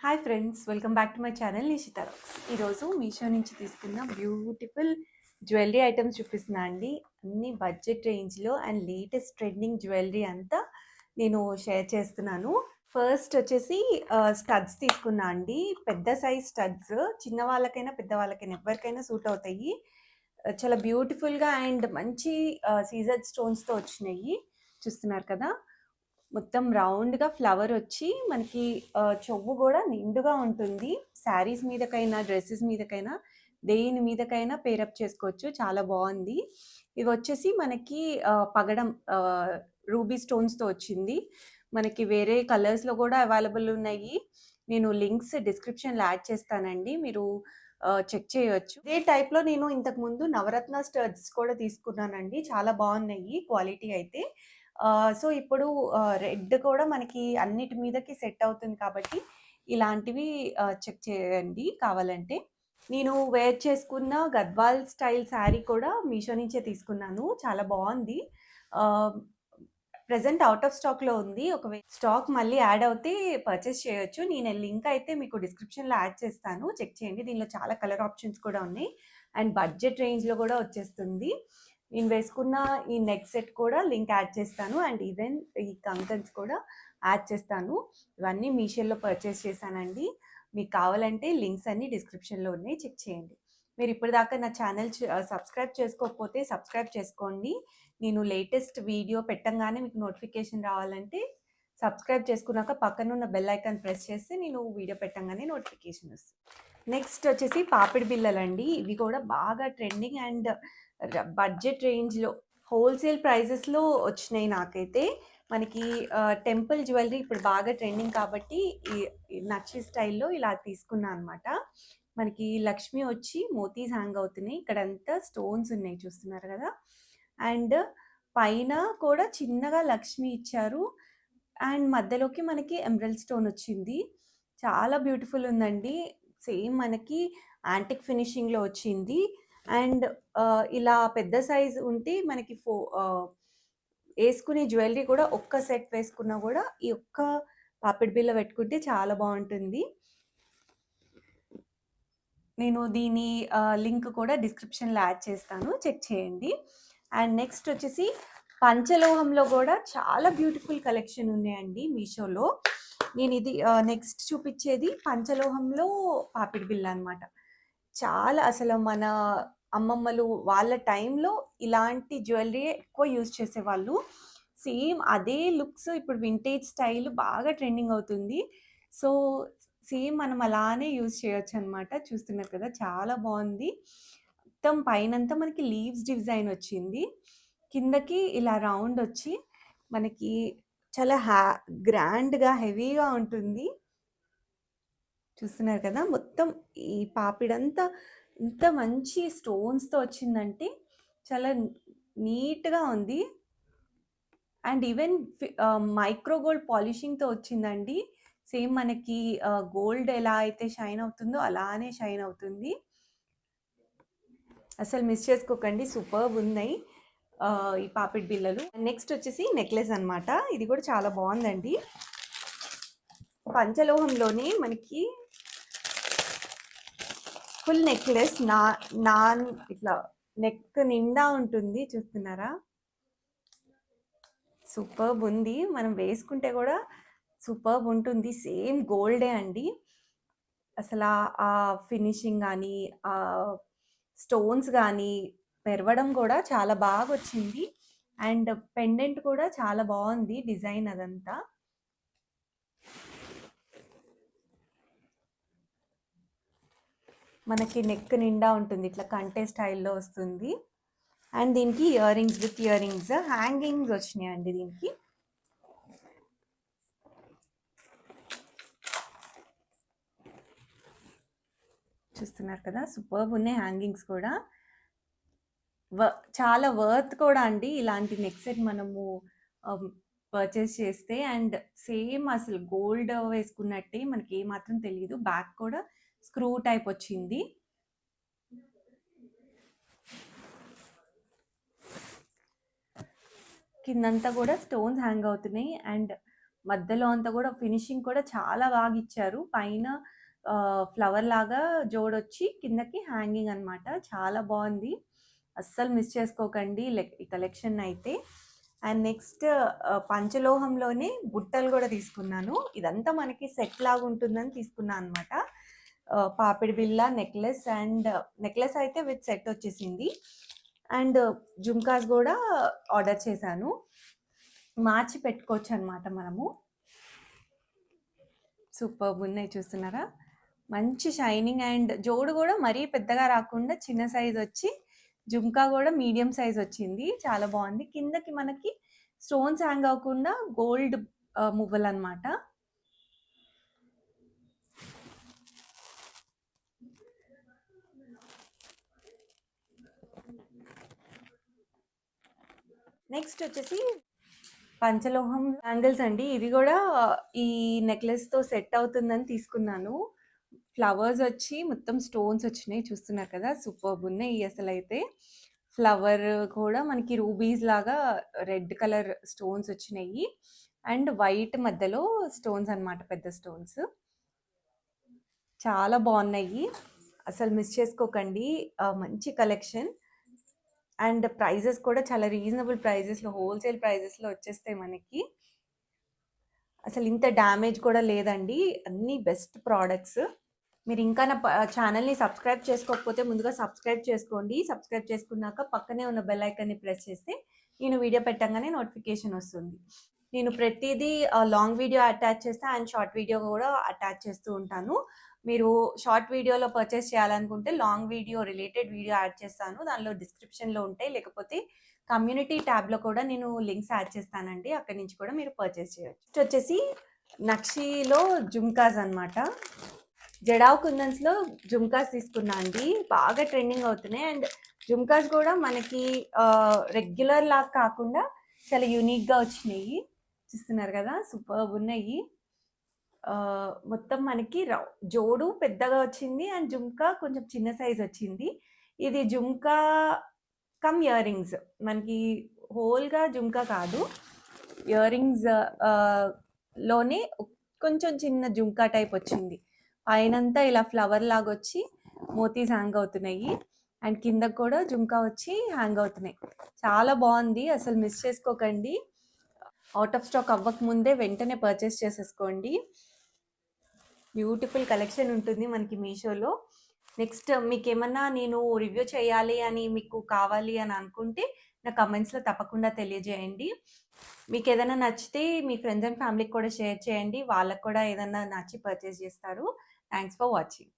Hi friends, welcome back to my channel Nishitha rocks. ఈరోజు మీషో నుంచి తీసుకున్న బ్యూటిఫుల్ జ్యువెలరీ ఐటమ్స్ చూపిస్తున్నా అండి. అన్ని బడ్జెట్ రేంజ్లో అండ్ లేటెస్ట్ ట్రెండింగ్ జ్యువెలరీ అంతా నేను షేర్ చేస్తున్నాను. ఫస్ట్ వచ్చేసి స్టడ్స్ తీసుకున్నా అండి. పెద్ద సైజ్ స్టడ్స్, చిన్న వాళ్ళకైనా పెద్ద వాళ్ళకైనా ఎవరికైనా సూట్ అవుతాయి. చాలా బ్యూటిఫుల్గా అండ్ మంచి సీజర్ స్టోన్స్తో వచ్చినాయి. చూస్తున్నారు కదా, మొత్తం రౌండ్గా ఫ్లవర్ వచ్చి మనకి చెవు కూడా నిండుగా ఉంటుంది. శారీస్ మీదకైనా డ్రెస్సెస్ మీదకైనా దేని మీదకైనా పేరప్ చేసుకోవచ్చు. చాలా బాగుంది. ఇవి వచ్చేసి మనకి పగడం రూబీ స్టోన్స్తో వచ్చింది. మనకి వేరే కలర్స్లో కూడా అవైలబుల్ ఉన్నాయి. నేను లింక్స్ డిస్క్రిప్షన్లో యాడ్ చేస్తానండి, మీరు చెక్ చేయవచ్చు. ఇదే టైప్లో నేను ఇంతకుముందు నవరత్న స్టడ్స్ కూడా తీసుకున్నానండి. చాలా బాగున్నాయి క్వాలిటీ అయితే. సో ఇప్పుడు రెడ్ కూడా మనకి అన్నిటి మీదకి సెట్ అవుతుంది కాబట్టి ఇలాంటివి చెక్ చేయండి కావాలంటే. నేను వేర్ చేసుకున్న గద్వాల్ స్టైల్ శారీ కూడా మీషో నుంచే తీసుకున్నాను. చాలా బాగుంది. ప్రెజెంట్ అవుట్ ఆఫ్ స్టాక్లో ఉంది. ఒకవేళ స్టాక్ మళ్ళీ యాడ్ అవుతే పర్చేస్ చేయొచ్చు. నేను లింక్ అయితే మీకు డిస్క్రిప్షన్లో యాడ్ చేస్తాను, చెక్ చేయండి. దీనిలో చాలా కలర్ ఆప్షన్స్ కూడా ఉన్నాయి అండ్ బడ్జెట్ రేంజ్లో కూడా వచ్చేస్తుంది. నేను వేసుకున్న ఈ నెక్ సెట్ కూడా లింక్ యాడ్ చేస్తాను అండ్ ఈవెన్ ఈ కంకన్స్ కూడా యాడ్ చేస్తాను. ఇవన్నీ మీషోలో పర్చేస్ చేశానండి. మీకు కావాలంటే లింక్స్ అన్ని డిస్క్రిప్షన్లో ఉన్నాయి, చెక్ చేయండి. మీరు ఇప్పటిదాకా నా ఛానల్ సబ్స్క్రైబ్ చేసుకోకపోతే సబ్స్క్రైబ్ చేసుకోండి. నేను లేటెస్ట్ వీడియో పెట్టంగానే మీకు నోటిఫికేషన్ రావాలంటే సబ్స్క్రైబ్ చేసుకున్నాక పక్కన ఉన్న బెల్ ఐకాన్ ప్రెస్ చేస్తే నేను వీడియో పెట్టంగానే నోటిఫికేషన్ వస్తుంది. నెక్స్ట్ వచ్చేసి పాపిడి బిళ్ళలండి. ఇవి కూడా బాగా ట్రెండింగ్ అండ్ బడ్జెట్ రేంజ్లో హోల్సేల్ ప్రైజెస్లో వచ్చినాయి. నాకైతే మనకి టెంపుల్ జ్యువెలరీ ఇప్పుడు బాగా ట్రెండింగ్ కాబట్టి ఈ నక్షి స్టైల్లో ఇలా తీసుకున్నా అనమాట. మనకి లక్ష్మి వచ్చి మోతీస్ హ్యాంగ్ అవుతున్నాయి. ఇక్కడంతా స్టోన్స్ ఉన్నాయి, చూస్తున్నారు కదా. అండ్ పైన కూడా చిన్నగా లక్ష్మి ఇచ్చారు అండ్ మధ్యలోకి మనకి ఎమరల్డ్ స్టోన్ వచ్చింది. చాలా బ్యూటిఫుల్ ఉందండి. సేమ్ మనకి యాంటిక్ ఫినిషింగ్లో వచ్చింది. అండ్ ఇలా పెద్ద సైజ్ ఉంటే మనకి వేసుకునే జ్యువెలరీ కూడా ఒక్క సెట్ వేసుకున్నా కూడా ఈ ఒక్క పాపిడి బిళ్ళ పెట్టుకుంటే చాలా బాగుంటుంది. నేను దీని లింక్ కూడా డిస్క్రిప్షన్లో యాడ్ చేస్తాను, చెక్ చేయండి. అండ్ నెక్స్ట్ వచ్చేసి పంచలోహంలో కూడా చాలా బ్యూటిఫుల్ కలెక్షన్ ఉన్నాయండి మీషోలో. నేను ఇది నెక్స్ట్ చూపించేది పంచలోహంలో పాపిడి బిళ్ళ అనమాట. చాలా అసలు మన అమ్మమ్మలు వాళ్ళ టైంలో ఇలాంటి జ్యువెలరీ ఎక్కువ యూజ్ చేసేవాళ్ళు. సేమ్ అదే లుక్స్ ఇప్పుడు వింటేజ్ స్టైల్ బాగా ట్రెండింగ్ అవుతుంది. సో సేమ్ మనం అలానే యూజ్ చేయొచ్చు అనమాట. చూస్తున్నారు కదా, చాలా బాగుంది. మొత్తం పైనంతా మనకి లీవ్స్ డిజైన్ వచ్చింది, కిందకి ఇలా రౌండ్ వచ్చి మనకి చాలా గ్రాండ్గా హెవీగా ఉంటుంది. చూస్తున్నారు కదా, మొత్తం ఈ పాపిడంతా ఇంత మంచి స్టోన్స్తో వచ్చిందంటే చాలా నీట్గా ఉంది. అండ్ ఈవెన్ మైక్రో గోల్డ్ పాలిషింగ్తో వచ్చిందండి. సేమ్ మనకి గోల్డ్ ఎలా అయితే షైన్ అవుతుందో అలానే షైన్ అవుతుంది. అసలు మిస్ చేసుకోకండి, సూపర్బ్ ఉన్నాయి ఈ పాపిడి బిళ్ళలు. నెక్స్ట్ వచ్చేసి నెక్లెస్ అనమాట. ఇది కూడా చాలా బాగుందండి. పంచలోహంలోనే మనకి ఫుల్ నెక్లెస్ నాన్ ఇట్లా నెక్ నిండా ఉంటుంది, చూస్తున్నారా. సూపర్బ్ ఉంది, మనం వేసుకుంటే కూడా సూపర్బ్ ఉంటుంది. సేమ్ గోల్డే అండి. అసలు ఆ ఫినిషింగ్ కానీ ఆ స్టోన్స్ కానీ పెరవడం కూడా చాలా బాగా వచ్చింది. అండ్ పెండెంట్ కూడా చాలా బాగుంది డిజైన్ అదంతా. మనకి నెక్ నిండా ఉంటుంది, ఇట్లా కంటే స్టైల్లో వస్తుంది. అండ్ దీనికి ear rings with ear rings hangings వచ్చినాయండి దీనికి. చూస్తున్నారు కదా, సూపర్బ్ ఉన్నాయి హ్యాంగింగ్స్ కూడా. చాలా వర్త్ కూడా అండి ఇలాంటి నెక్ సెట్ మనము పర్చేస్ చేస్తే. అండ్ సేమ్ అసలు గోల్డ్ వేసుకున్నట్టే, మనకి ఏమాత్రం తెలియదు. బ్యాక్ కూడా స్క్రూ టైప్ వచ్చింది. కిందంతా కూడా స్టోన్స్ హ్యాంగ్ అవుతున్నాయి అండ్ మధ్యలో అంతా కూడా ఫినిషింగ్ కూడా చాలా బాగా ఇచ్చారు. పైన ఫ్లవర్ లాగా జోడొచ్చి కిందకి హ్యాంగింగ్ అనమాట. చాలా బాగుంది. అస్సలు మిస్ చేసుకోకండి ఈ కలెక్షన్ అయితే. అండ్ నెక్స్ట్ పంచలోహంలోనే బుట్టలు కూడా తీసుకున్నాను. ఇదంతా మనకి సెట్ లాగా ఉంటుందని తీసుకున్నాను అనమాట. పాపిడి బిళ్ళ నెక్లెస్ అండ్ నెక్లెస్ అయితే విత్ సెట్ వచ్చేసింది. అండ్ జుమ్కాస్ కూడా ఆర్డర్ చేశాను. మార్చి పెట్టుకోవచ్చు అనమాట మనము. సూపర్బ్ ఉన్నాయి, చూస్తున్నారా? మంచి షైనింగ్ అండ్ జోడు కూడా మరీ పెద్దగా రాకుండా చిన్న సైజ్ వచ్చి జుమ్కా కూడా మీడియం సైజ్ వచ్చింది. చాలా బాగుంది. కిందకి మనకి స్టోన్స్ హ్యాంగ్ అవ్వకుండా గోల్డ్ మువ్వలు అనమాట. నెక్స్ట్ వచ్చేసి పంచలోహం బ్యాంగిల్స్ అండి. ఇది కూడా ఈ నెక్లెస్తో సెట్ అవుతుందని తీసుకున్నాను. ఫ్లవర్స్ వచ్చి మొత్తం స్టోన్స్ వచ్చినాయి, చూస్తున్నారు కదా? సూపర్బ్ ఉన్నాయి అసలు అయితే. ఫ్లవర్ కూడా మనకి రూబీస్ లాగా రెడ్ కలర్ స్టోన్స్ వచ్చినాయి అండ్ వైట్ మధ్యలో స్టోన్స్ అనమాట, పెద్ద స్టోన్స్. చాలా బాగున్నాయి, అసలు మిస్ చేసుకోకండి. మంచి కలెక్షన్ అండ్ ప్రైజెస్ కూడా చాలా రీజనబుల్ ప్రైజెస్లో, హోల్సేల్ ప్రైజెస్లో వచ్చేస్తాయి మనకి. అసలు ఇంత డ్యామేజ్ కూడా లేదండి, అన్నీ బెస్ట్ ప్రోడక్ట్స్. మీరు ఇంకా నా ఛానల్ని సబ్స్క్రైబ్ చేసుకోకపోతే ముందుగా సబ్స్క్రైబ్ చేసుకోండి. సబ్స్క్రైబ్ చేసుకున్నాక పక్కనే ఉన్న బెల్ ఐకాన్ని ప్రెస్ చేస్తే నేను వీడియో పెట్టగానే నోటిఫికేషన్ వస్తుంది. నేను ప్రతిదీ లాంగ్ వీడియో అటాచ్ చేస్తే అండ్ షార్ట్ వీడియో కూడా అటాచ్ చేస్తూ ఉంటాను. మీరు షార్ట్ వీడియోలో పర్చేస్ చేయాలనుకుంటే long video related video add చేస్తాను, దానిలో డిస్క్రిప్షన్లో ఉంటాయి. లేకపోతే కమ్యూనిటీ ట్యాబ్లో కూడా నేను లింక్స్ యాడ్ చేస్తానండి, అక్కడి నుంచి కూడా మీరు పర్చేస్ చేయొచ్చు. నెక్స్ట్ వచ్చేసి నక్షీలో జుమ్కాస్ అనమాట. జడావ్ కుందన్స్లో జుమ్కాస్ తీసుకున్నా అండి, బాగా ట్రెండింగ్ అవుతున్నాయి. అండ్ జుమ్కాస్ కూడా మనకి రెగ్యులర్ లాగా కాకుండా చాలా యూనిక్గా వచ్చినాయి, చూస్తున్నారు కదా? సూపర్బ్ ఉన్నాయి. మొత్తం మనకి జోడు పెద్దగా వచ్చింది అండ్ జుమ్కా కొంచెం చిన్న సైజ్ వచ్చింది. ఇది జుమ్కా కమ్ ఇయర్ రింగ్స్, మనకి హోల్గా జుమ్కా కాదు, ఇయర్ రింగ్స్ లోనే కొంచెం చిన్న జుమ్కా టైప్ వచ్చింది. పైనంతా ఇలా ఫ్లవర్ లాగా వచ్చి మోతీస్ హ్యాంగ్ అవుతున్నాయి అండ్ కింద కూడా జుమ్కా వచ్చి హ్యాంగ్ అవుతున్నాయి. చాలా బాగుంది, అసలు మిస్ చేసుకోకండి. అవుట్ ఆఫ్ స్టాక్ అవ్వక ముందే వెంటనే పర్చేస్ చేసేసుకోండి. బ్యూటిఫుల్ కలెక్షన్ ఉంటుంది మనకి మీషోలో. నెక్స్ట్ మీకు ఏమన్నా నేను రివ్యూ చేయాలి అని మీకు కావాలి అని అనుకుంటే నా కమెంట్స్లో తప్పకుండా తెలియజేయండి. మీకు ఏదైనా నచ్చితే మీ ఫ్రెండ్స్ అండ్ ఫ్యామిలీకి కూడా షేర్ చేయండి, వాళ్ళకు కూడా ఏదైనా నచ్చి పర్చేస్ చేస్తారు. Thanks for watching.